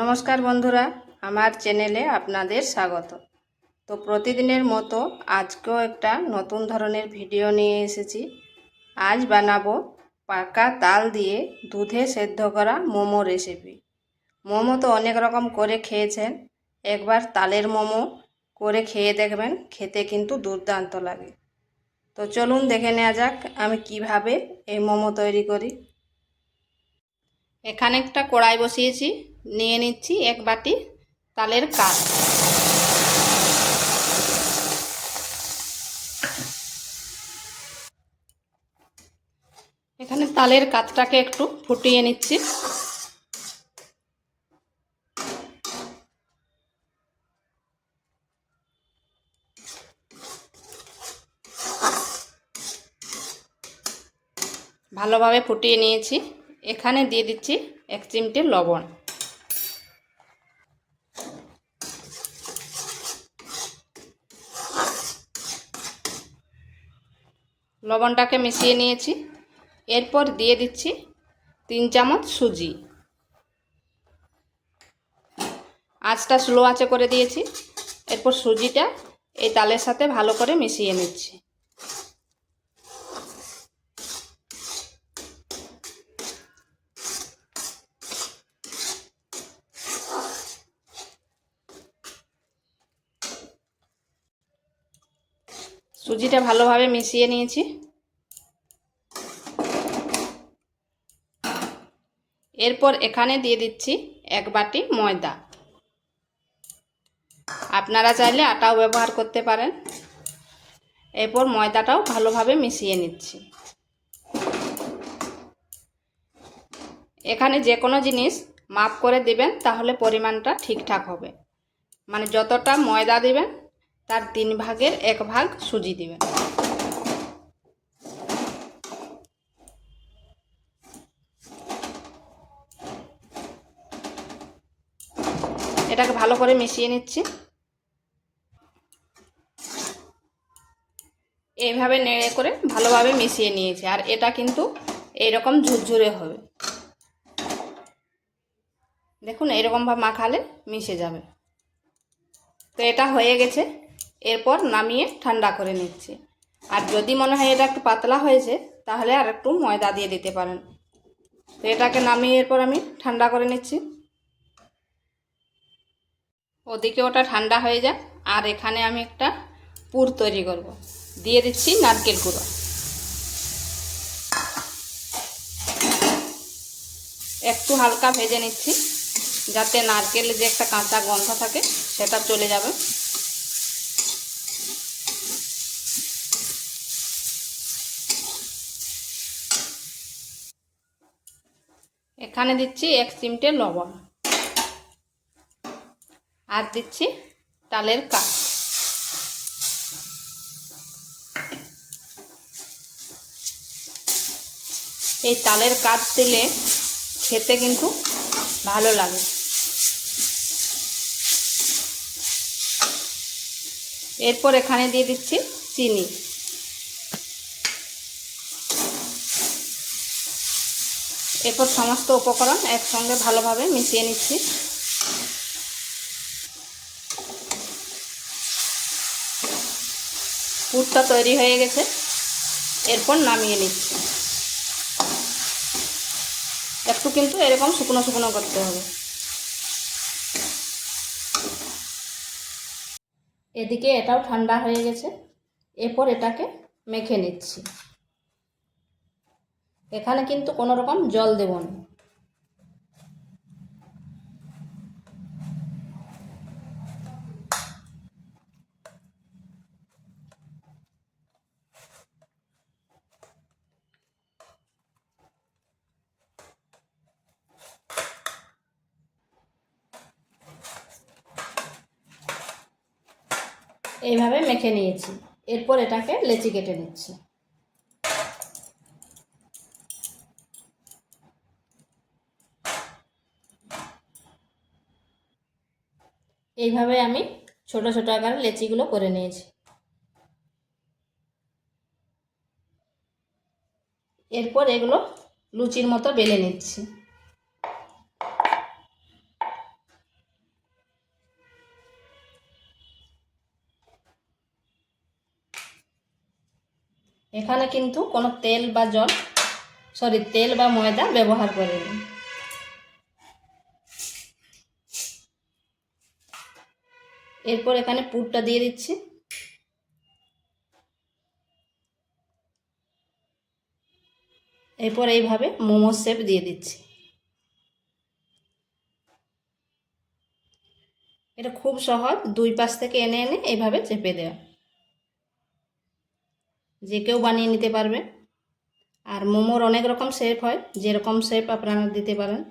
নমস্কার বন্ধুরা, আমার চ্যানেলে আপনাদের স্বাগত। তো প্রতিদিনের মতো আজকেও একটা নতুন ধরনের ভিডিও নিয়ে এসেছি। আজ বানাবো পাকা তাল দিয়ে দুধে সেদ্ধ করা মোমো রেসিপি। মোমো তো অনেক রকম করে খেয়েছেন, একবার তালের মোমো করে খেয়ে দেখবেন, খেতে কিন্তু দুর্দান্ত লাগে। তো চলুন দেখে নেওয়া যাক আমি কিভাবে এই মোমো তৈরি করি। এখানে একটা কড়াই বসিয়েছি, নিয়ে নিচ্ছি এক বাটি তালের কাঠ। এখানে তালের কাঠটাকে একটু ফুটিয়ে নিচ্ছি। ভালোভাবে ফুটিয়ে নিয়েছি। এখানে দিয়ে দিচ্ছি 1 চিমটে লবণ। লবণটাকে মিশিয়ে নিয়েছি। এরপর দিয়ে দিচ্ছি 3 চামচ সুজি। আঁচটা স্লো আঁচে করে দিয়েছি। এরপর সুজিটা এই তালের সাথে ভালো করে মিশিয়ে নিচ্ছি। সুজিটা ভালোভাবে মিশিয়ে নিয়েছি। এরপর এখানে দিয়ে দিচ্ছি 1 বাটি ময়দা। আপনারা চাইলে আটাও ব্যবহার করতে পারেন। এরপর ময়দাটাও ভালোভাবে মিশিয়ে নিচ্ছি। এখানে যে কোনো জিনিস মাপ করে দিবেন, তাহলে পরিমাণটা ঠিকঠাক হবে। মানে যতটা ময়দা দিবেন তার 3 ভাগের 1 ভাগ সুজি দিবেন। এটাকে ভালো করে মিশিয়ে নিচ্ছি। এইভাবে নেড়ে করে ভালোভাবে মিশিয়ে নিয়েছি। আর এটা কিন্তু এইরকম ঝুরঝুরে হবে। দেখুন, এইরকমভাবে মাখালে মিশে যাবে। তো এটা হয়ে গেছে। এরপর নামিয়ে ঠান্ডা করে নিচ্ছি। আর যদি মনে হয় এটা একটু পাতলা হয়েছে, তাহলে আর একটু ময়দা দিয়ে দিতে পারেন। তো এটাকে নামিয়ে এরপর আমি ঠান্ডা করে নিচ্ছি। ওদিকে ওটা ঠান্ডা হয়ে যায়। আর এখানে আমি একটা পুর তৈরি করব। দিয়ে দিচ্ছি নারকেল গুঁড়ো। একটু হালকা ভেজে নিচ্ছি, যাতে নারকেলের যে একটা কাঁচা গন্ধ থাকে সেটা চলে যাবে। এখানে দিচ্ছি 1 চিমটে লবণ। আর দিচ্ছি তালের কাঠ। এই তালের কাঠ দিলে খেতে কিন্তু ভালো লাগে। এরপর এখানে দিয়ে দিচ্ছি চিনি। এরপর সমস্ত উপকরণ একসঙ্গে ভালোভাবে মিশিয়ে নিচ্ছি। পুরটা তৈরি হয়ে গেছে। এরপর নামিয়ে নিচ্ছি। একটু কিন্তু এরকম শুকনো শুকনো করতে হবে। এদিকে এটাও ঠান্ডা হয়ে গেছে। এরপর এটাকে মেখে নিচ্ছি। এখানে কিন্তু কোনো রকম জল দেব না। এইভাবে মেখে নিয়েছি। এরপর এটাকে লেচি কেটে নিচ্ছি। এইভাবে আমি ছোট ছোট আকারে লেচিগুলো করে নিয়েছি। এরপর এগুলো লুচির মতো বেলে নিচ্ছি। এখানে কিন্তু কোনো তেল বা ময়দা ব্যবহার করিনি। এরপর এখানে পুরটা দিয়ে দিচ্ছি। এরপর এইভাবে মোমোর শেপ দিয়ে দিচ্ছি। এটা খুব সহজ, দুই পাশ থেকে এনে এনে এইভাবে চেপে দেওয়া, যে কেউ বানিয়ে নিতে পারবে। আর মোমোর অনেক রকম শেপ হয়, যেরকম শেপ আপনারা দিতে পারেন।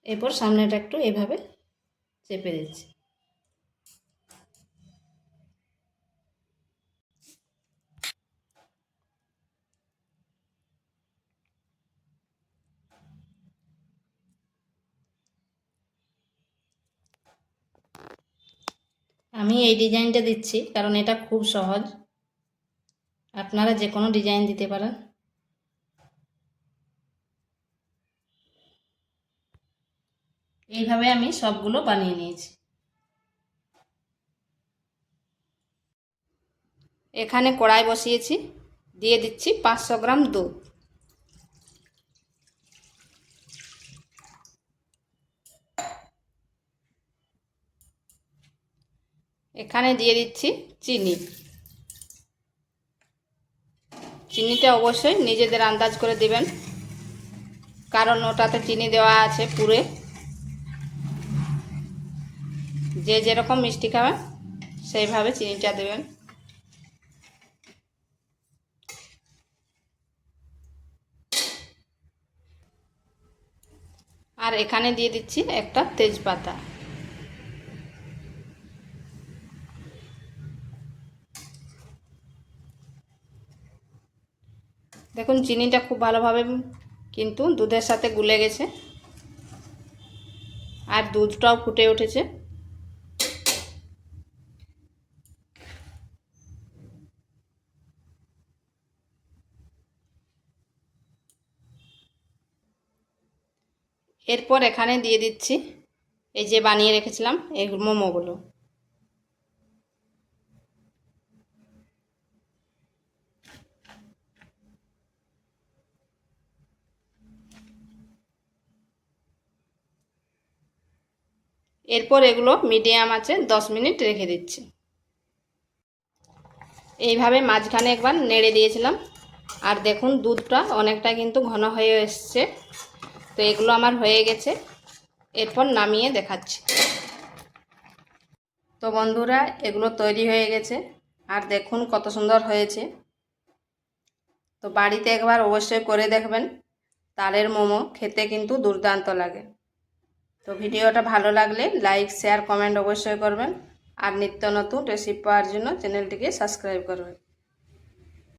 এরপর সামনেটা একটু এইভাবে চেপে দিচ্ছি। আমি এই ডিজাইনটা দিচ্ছি কারণ এটা খুব সহজ, আপনারা যে কোনো ডিজাইন দিতে পারেন। এইভাবে আমি সবগুলো বানিয়ে নিয়েছি। এখানে কড়াই বসিয়েছি, দিয়ে দিচ্ছি 500 গ্রাম দুধ। এখানে দিয়ে দিচ্ছি চিনি। চিনিটা অবশ্যই নিজেদের আন্দাজ করে দিবেন, কারণ ওটাতে চিনি দেওয়া আছে পুরে। যে যেরকম মিষ্টি খাবেন সেইভাবে চিনিটা দেবেন। আর এখানে দিয়ে দিচ্ছি একটা তেজপাতা। দেখুন চিনিটা খুব ভালোভাবে কিন্তু দুধের সাথে গুলে গেছে, আর দুধটাও ফুটে উঠেছে। এরপর এখানে দিয়ে দিচ্ছি এই যে বানিয়ে রেখেছিলাম এই মোমোগুলো। এরপর এগুলো মিডিয়াম আঁচে 10 মিনিট রেখে দিচ্ছি। এইভাবে মাঝখানে একবার নেড়ে দিয়েছিলাম, আর দেখুন দুধটা অনেকটা কিন্তু ঘন হয়ে এসছে। তো এগুলো আমার হয়ে গেছে, এরপর নামিয়ে দেখাচ্ছি। তো বন্ধুরা এগুলো তৈরি হয়ে গেছে, আর দেখুন কত সুন্দর হয়েছে। তো বাড়িতে একবার অবশ্যই করে দেখবেন, তালের মোমো খেতে কিন্তু দুর্দান্ত লাগে। তো ভিডিওটা ভালো লাগলে লাইক শেয়ার কমেন্ট অবশ্যই করবেন, আর নিত্য নতুন রেসিপি পাওয়ার জন্য চ্যানেলটিকে সাবস্ক্রাইব করবেন।